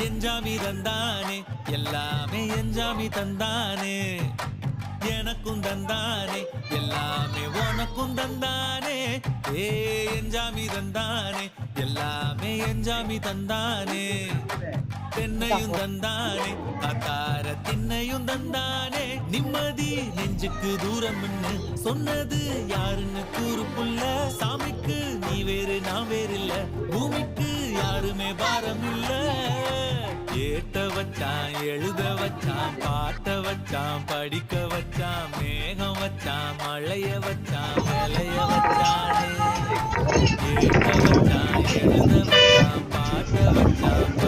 எஞ்சாமி தந்தானே எல்லாமே எஞ்சாமி தந்தானே எனக்கும் தந்தானே எல்லாமே உனக்கும் தந்தானே ஏ எஞ்சாமி தந்தானே எல்லாமே எஞ்சாமி தந்தானே தென்னையும் தந்தானே காத்தார திண்ணையும் தந்தானே நிம்மதி நெஞ்சுக்கு தூரம்னு சொன்னது யாருன்னு கூறு புள்ள சாமிக்கு நீ வேறு நான் வேறு இல்ல பூமிக்கு யாருமே பாரம் இல்ல ஏட்ட வச்சான் எழுத வச்சான் பாட்ட வச்சான் படிக்க வச்சான் மேகம் வச்சான் மழைய வச்சான் விளைய வச்சானே ஏட்ட வச்சான் எழுத வச்சான் பாட்ட வச்சான்